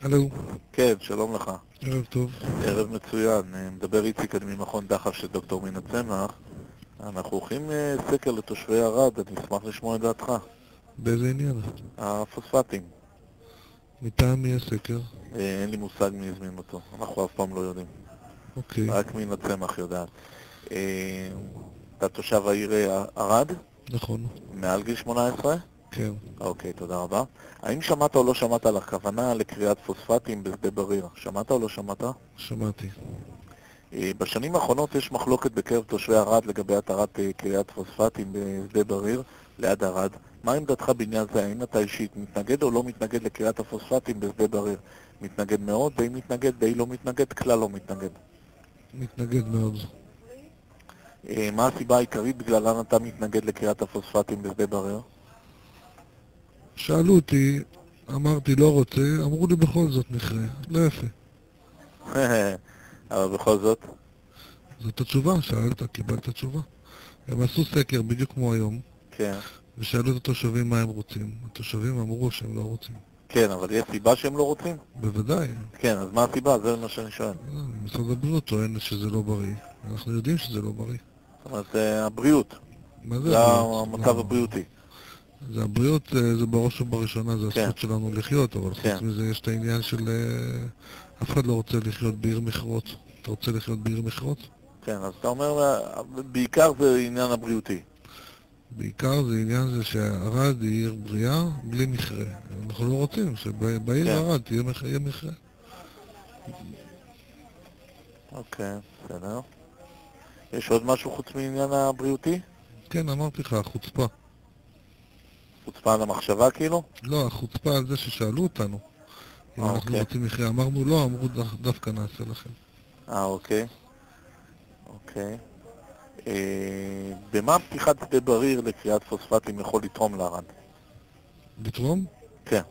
הלו, כן, שלום לך. ערב טוב. ערב מצוין. מדבר איציק, אני ממכון דחף של דוקטור מינה צמח. אנחנו עורכים סקר לתושבי ערד, אני אשמח לשמוע את דעתך. באיזה עניין? הפוספטים. מטעם מי הסקר? אין לי מושג מי הזמין אותו, אנחנו אף פעם לא יודעים. אוקיי, רק מינה צמח יודעת. אה, אתה תושב העיר ערד? נכון, מעל גיל 18? כן. אוקיי, תודה רבה. האם שמעת או לא שמעת על הכוונה לקריאת פוספטים בשדה בריר? שמעת או לא שמעת? שמעתי. בשנים האחרונות יש מחלוקת בקרב תושבי ערד לגבי התרת כריית פוספטים בשדה בריר ליד ערד. מה עמדתך בעניין זה? האם אתה אישית מתנגד או לא מתנגד לקריית הפוספטים בשדה בריר? מתנגד מאוד, די מתנגד, די לא מתנגד, כלל לא מתנגד. מתנגד מאוד. מה הסיבה העיקרית בגללן אתה מתנגד לקריית הפוספטים בשדה בריר? שאלו אותי, אמרתי לא רוצה, אמרו לי בכל זאת נכרה. לא יפה. אבל בכל זאת, זאת התשובה, שאלת, קיבלת תשובה. הם עשו סקר בדיוק כמו היום, כן. ושאלו את התושבים מה הם רוצים. התושבים אמרו שהם לא רוצים. כן, אבל יש סיבה שהם לא רוצים? בוודאי. כן, אז מה הסיבה? זה מה שאני שואל. משרד הבריאות טוען שזה לא בריא. אנחנו יודעים שזה לא בריא. זאת אומרת, הבריאות. מה זה זה הבריאות? המצב הבריאותי. זה הבריאות, זה בראש ובראשונה, זה כן, הזכות שלנו לחיות, אבל כן. חוץ מזה יש את העניין של אף אחד לא רוצה לחיות בעיר מכרות. אתה רוצה לחיות בעיר מכרות? כן, אז אתה אומר, בעיקר זה עניין הבריאותי. בעיקר זה עניין זה שערד היא עיר בריאה בלי מכרה. אנחנו לא רוצים שבעיר כן, ערד יהיה מכרה. אוקיי, בסדר. יש עוד משהו חוץ מעניין הבריאותי? כן, אמרתי לך, החוצפה. חוצפה על המחשבה כאילו? לא, החוצפה על זה ששאלו אותנו אם אנחנו אוקיי. רוצים מכרה. אמרנו לא, אמרו דווקא נעשה לכם. אוקיי, אוקיי. במה פתיחת שדה בריר לקריאת פוספטים יכול לתרום לערד? לתרום? כן.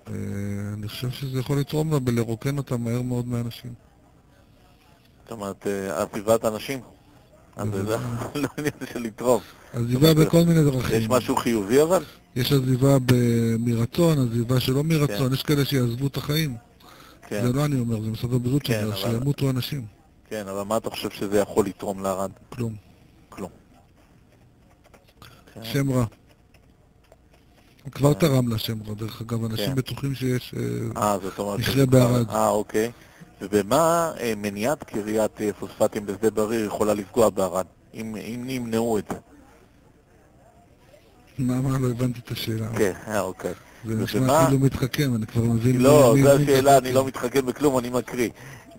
אני חושב שזה יכול לתרום לה בלרוקן אותה מהר מאוד מאנשים. זאת אומרת, עזיבת אנשים? אז זה בוודאי. לא עניין של לתרום. עזיבה בכל מיני דרכים. יש משהו חיובי אבל? יש עזיבה מרצון, עזיבה שלא כן, מרצון, יש כאלה שיעזבו את החיים. כן, זה לא אני אומר, זה משרד הבריאות כן, שאומר, אבל... שימותו אנשים. כן, אבל מה אתה חושב שזה יכול לתרום לערד? כלום. כלום. כן, שם רע. הוא כבר תרם לה שם רע, דרך אגב, אנשים כן. בטוחים שיש זאת אומרת מכרה שזה כבר... בערד. אוקיי. ובמה מניעת קריית פוספטים בשדה בריר יכולה לפגוע בערד? אם נמנעו את זה. מה, לא הבנתי את השאלה. כן, אוקיי. זה נשמע ובמה... כאילו מתחכם, אני כבר מבין לא, מי זו מתחכם. השאלה, אני לא מתחכם בכלום, אני מקריא.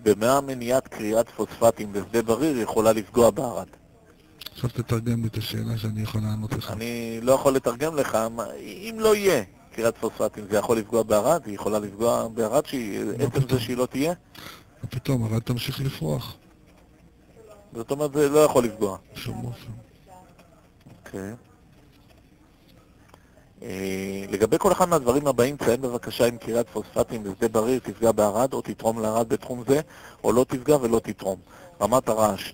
במה מניעת קריית פוספטים בשדה בריר יכולה לפגוע בערד? עכשיו תתרגם לי את השאלה שאני יכול לענות לך. אני לא יכול לתרגם לך, אם לא יהיה קריית פוספטים, זה יכול לפגוע בערד? היא יכולה לפגוע בערד עצם זה שהיא לא תהיה? מה פתאום, אבל תמשיך לפרוח. זאת אומרת, זה לא יכול לפגוע. בשום אופן. אוקיי. לגבי כל אחד מהדברים הבאים, ציין בבקשה אם קריית פוספטים בשדה בריר תפגע בערד או תתרום לערד בתחום זה, או לא תפגע ולא תתרום. רמת הרעש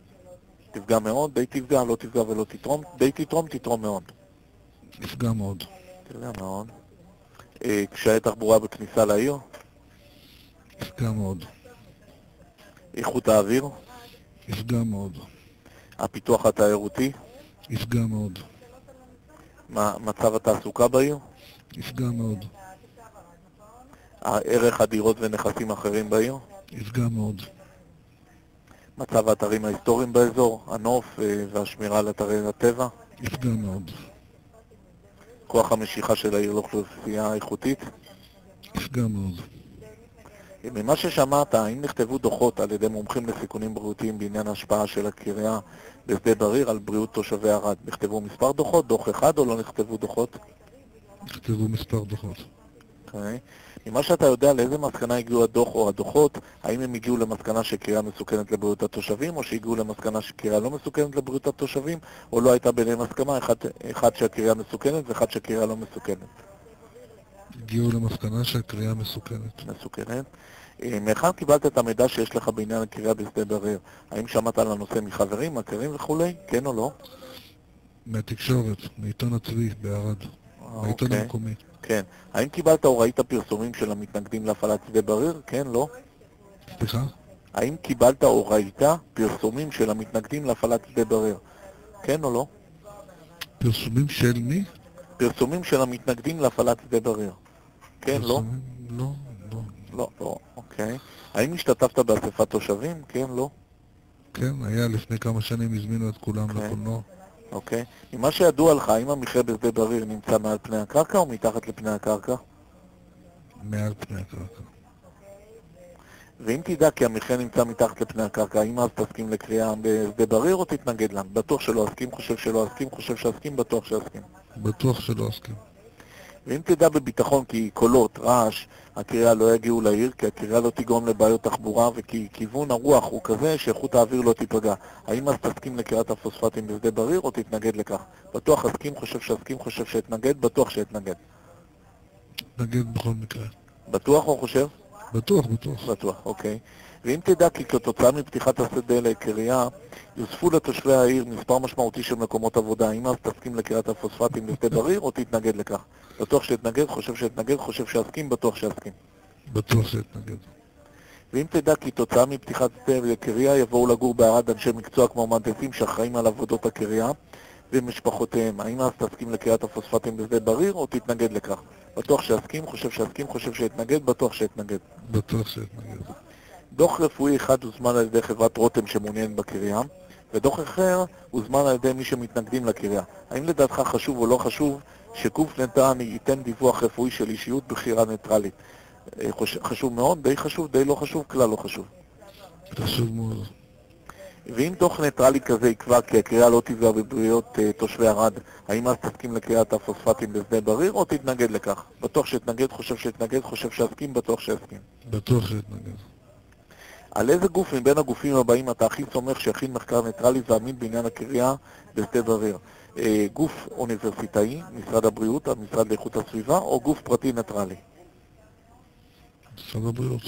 תפגע מאוד, די תפגע, לא תפגע ולא תתרום, די תתרום, תתרום מאוד. נפגע מאוד. תפגע מאוד. קשיי תחבורה בכניסה לעיר, נפגע מאוד. איכות האוויר, נפגע מאוד. הפיתוח התיירותי, נפגע מאוד. מצב התעסוקה בעיר, נפגע מאוד. ערך הדירות ונכסים אחרים בעיר, נפגע מאוד. מצב האתרים ההיסטוריים באזור, הנוף והשמירה על אתרי הטבע, נפגע מאוד. כוח המשיכה של העיר לאוכלוסייה איכותית. נפגע מאוד. ממה ששמעת, האם נכתבו דוחות על ידי מומחים לסיכונים בריאותיים בעניין ההשפעה של הקריאה בשדה בריר על בריאות תושבי ערד? נכתבו מספר דוחות, דוח אחד או לא נכתבו דוחות? נכתבו מספר דוחות. אוקיי. ממה שאתה יודע, לאיזה מסקנה הגיעו הדוח או הדוחות? האם הם הגיעו למסקנה שקריאה מסוכנת לבריאות התושבים, או שהגיעו למסקנה שקריאה לא מסוכנת לבריאות התושבים, או לא הייתה ביניהם הסכמה, אחד שהקריאה מסוכנת ואחד שהקריאה לא מסוכנת? הגיעו למסקנה שהקריאה מסוכנת. מסוכנת. מאחר קיבלת את המידע שיש לך בעניין הקריאה בשדה בריר, האם שמעת על הנושא מחברים, מכרים וכולי? כן או לא? מהתקשורת, מעיתון הצבי בערד. מהעיתון אוקיי. המקומי. כן. האם קיבלת או ראית פרסומים של המתנגדים להפעלת שדה בריר? כן, לא? סליחה? האם קיבלת או ראית פרסומים של המתנגדים להפעלת שדה בריר? כן או לא? פרסומים של מי? פרסומים של המתנגדים להפעלת שדה בריר. כן, לא? פרסומים? לא, לא. לא, לא, אוקיי. האם השתתפת באספת תושבים? כן, לא? כן, היה לפני כמה שנים, הזמינו את כולם אוקיי. לקולנוע. אוקיי. ממה שידוע לך, האם המכרה בשדה בריר נמצא מעל פני הקרקע או מתחת לפני הקרקע? מעל פני הקרקע. ואם תדע כי המכרה נמצא מתחת לפני הקרקע, האם אז תסכים לקריאה בשדה בריר או תתנגד לה? בטוח שלא אסכים, חושב שלא אסכים, חושב שאסכים, בטוח שאסכים. בטוח שלא אסכים. ואם תדע בביטחון כי קולות, רעש, הקריאה לא יגיעו לעיר, כי הקריאה לא תגרום לבעיות תחבורה וכי כיוון הרוח הוא כזה שאיכות האוויר לא תיפגע. האם אז תסכים לקריאת הפוספטים בשדה בריר או תתנגד לכך? בטוח אסכים, חושב שאסכים, חושב שאתנגד, בטוח שאתנגד. נגד בכל מקרה. בטוח או חושב? בטוח, בטוח. בטוח, אוקיי. ואם תדע כי כתוצאה מפתיחת השדה לקריאה, יוספו לתושבי העיר מספר משמעותי של מקומות עבודה, האם אז תסכים לקריאת הפוספטים בשדה בריר או תתנגד לכך? בטוח שאתנגד, חושב שאתנגד, חושב שאסכים, בטוח שאסכים. בטוח שאתנגד. ואם תדע כי תוצאה מפתיחת שדה לקריאה יבואו לגור בערד אנשי מקצוע כמו מהנדסים שאחראים על עבודות הקריאה ומשפחותיהם, האם אז תסכים לקריאת הפוספטים בשדה בריר או תתנגד לכך? בטוח שאסכים, חושב שאתנגד, בטוח שאתנגד. בטוח שאתנגד. דוח רפואי אחד הוזמן על ידי חברת רותם שמעוניין בקריאה, ודוח אחר הוזמן על ידי מי שמתנגדים לקריאה. האם לדעתך חשוב או לא חשוב שגוף ניטרלי ייתן דיווח רפואי של אישיות בחירה ניטרלית? חשוב מאוד, די חשוב, די לא חשוב, כלל לא חשוב. חשוב מאוד. ואם דוח ניטרלי כזה יקבע כי הקריאה לא תפגע בבריאות תושבי ערד, האם אז תסכים לקריאת הפוספטים בשדה בריר או תתנגד לכך? בטוח שאתנגד, חושב שאתנגד, חושב שאסכים, בטוח שאסכים. בטוח שאתנגד. על איזה גוף מבין הגופים הבאים אתה הכי סומך שיכין מחקר ניטרלי ואמין בעניין הקריאה בשדה בריר? גוף אוניברסיטאי, משרד הבריאות, המשרד לאיכות הסביבה, או גוף פרטי ניטרלי? משרד הבריאות.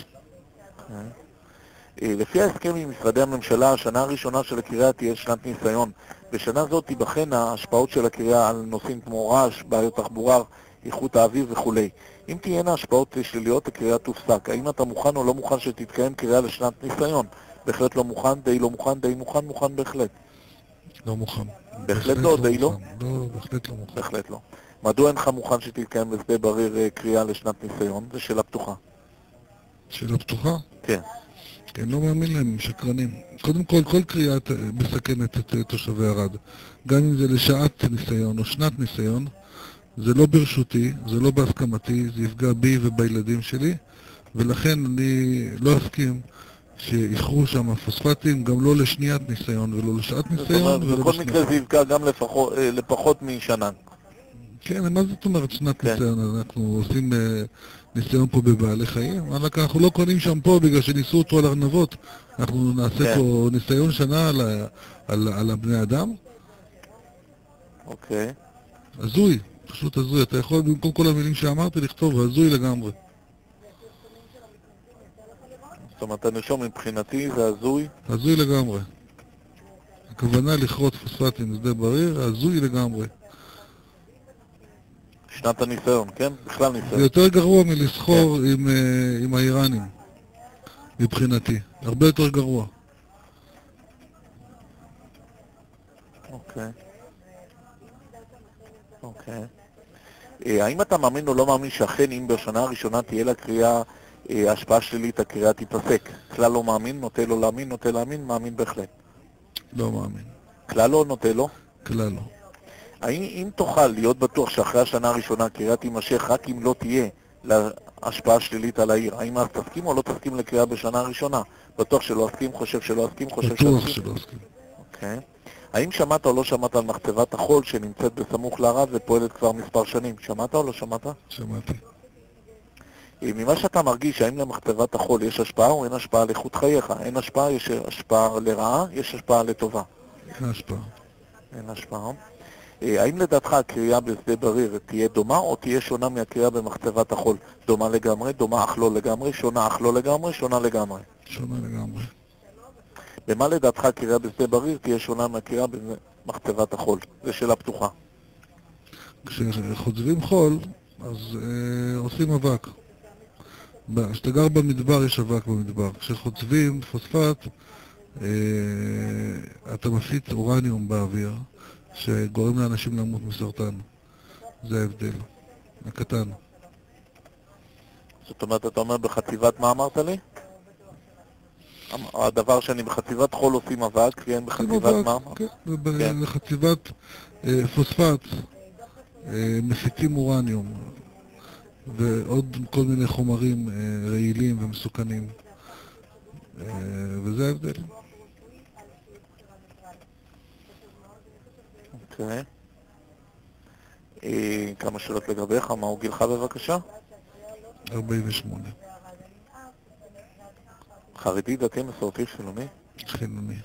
לפי ההסכם עם משרדי הממשלה, השנה הראשונה של הקריאה תהיה שנת ניסיון. בשנה זאת תיבחן ההשפעות של הקריאה על נושאים כמו רעש, בעיות תחבורה, איכות האוויר וכו'. אם תהיינה השפעות שליליות, הקריאה תופסק. האם אתה מוכן או לא מוכן שתתקיים קריאה לשנת ניסיון? בהחלט לא מוכן, די לא מוכן, די מוכן, מוכן בהחלט. לא מוכן. בהחלט לא, די לא? לא, בהחלט לא מוכן. בהחלט לא. מדוע אינך מוכן שתתקיים בשדה בריר קריאה לשנת ניסיון? זו שאלה פתוחה. שאלה פתוחה? כן. כן, לא מאמין להם, הם שקרנים. קודם כל קריאה מסכנת את תושבי ערד. גם אם זה לשעת ניסיון או שנת ניסיון, זה לא ברשותי, זה לא בהסכמתי, זה יפגע בי ובילדים שלי, ולכן אני לא אסכים שיחרו שם פוספטים, גם לא לשניית ניסיון ולא לשעת ניסיון. בכל מקרה זה יפגע גם לפחות משנה. כן, מה זאת אומרת שנת ניסיון? אנחנו עושים ניסיון פה בבעלי חיים? אנחנו לא קונים שם פה בגלל שניסו אותו על ארנבות. אנחנו נעשה פה ניסיון שנה על הבני אדם. אוקיי. הזוי, פשוט הזוי. אתה יכול במקום כל המילים שאמרתי לכתוב הזוי לגמרי. זאת אומרת, הנרשום מבחינתי זה הזוי? הזוי לגמרי. הכוונה לכרות פוספטים בשדה בריר, הזוי לגמרי. שנת הניסיון, כן? בכלל ניסיון. זה יותר גרוע מלסחור עם האיראנים, מבחינתי. הרבה יותר גרוע. אוקיי. האם אתה מאמין או לא מאמין שאכן אם בשנה הראשונה תהיה לקריאה השפעה שלילית, הקריאה תיפסק? כלל לא מאמין, נוטה לא להאמין, נוטה להאמין, מאמין בהחלט. לא מאמין. כלל לא, נוטה לא? כלל לא. אם תוכל להיות בטוח שאחרי השנה הראשונה הקריאה תימשך רק אם לא תהיה להשפעה שלילית על העיר, האם אז תסכים או לא תסכים לקריאה בשנה הראשונה? בטוח שלא אסכים, חושב שלא אסכים, חושב שאסכים? בטוח שלא אסכים. אוקיי. האם שמעת או לא שמעת על מחצבת החול שנמצאת בסמוך לערד ופועלת כבר מספר שנים? שמעת או לא שמעת? שמעתי. ממה שאתה מרגיש, האם למחצבת החול יש השפעה או אין השפעה על איכות חייך? אין השפעה, יש השפעה לרעה, יש השפעה לטובה. אין השפעה. אין השפעה. האם לדעתך הקריאה בשדה בריר תהיה דומה או תהיה שונה מהקריאה במחצבת החול? דומה לגמרי, דומה אך לא לגמרי, שונה אך לא לגמרי, שונה לגמרי. שונה לגמרי. במה לדעתך הקריאה בשדה בריר תהיה שונה מהקריאה במחצבת החול? זו שאלה פתוחה. כשחוצבים חול, אז עושים אבק. כשאתה גר במדבר יש אבק במדבר. כשחוצבים פוספט, אתה מפיץ אורניום באוויר, שגורם לאנשים למות מסרטן. זה ההבדל. הקטן. זאת אומרת, אתה אומר בחטיבת, מה אמרת לי? הדבר שאני בחטיבת חול עושים אבק, כן, בחטיבת מה? כן, בחטיבת פוספט מפיצים אורניום ועוד כל מיני חומרים רעילים ומסוכנים, וזה ההבדל. אוקיי. כמה שאלות לגביך, מהו גילך בבקשה? 48. חרדי, דתי, מסורתי, חילוני? חילוני.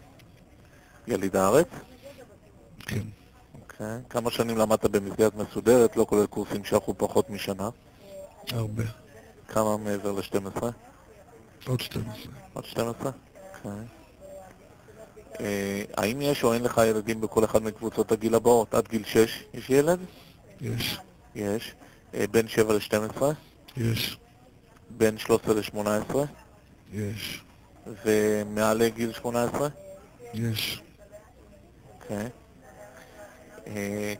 יליד הארץ? כן. אוקיי. כמה שנים למדת במסגרת מסודרת, לא כולל קורסים שאחו פחות משנה? הרבה. כמה מעבר ל-12? עוד 12. עוד 12? אוקיי. האם יש או אין לך ילדים בכל אחד מקבוצות הגיל הבאות? עד גיל 6 יש ילד? יש. יש. בין 7 ל-12? יש. בין 13 ל-18? יש. ומעל גיל 18? יש. אוקיי.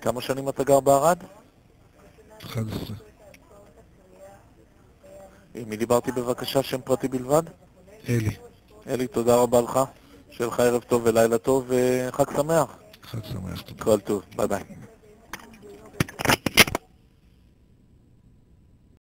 כמה שנים אתה גר בערד? 11. מי דיברתי בבקשה? שם פרטי בלבד? אלי. אלי, תודה רבה לך. שיהיה לך ערב טוב ולילה טוב וחג שמח. חג שמח. כל טוב, ביי ביי.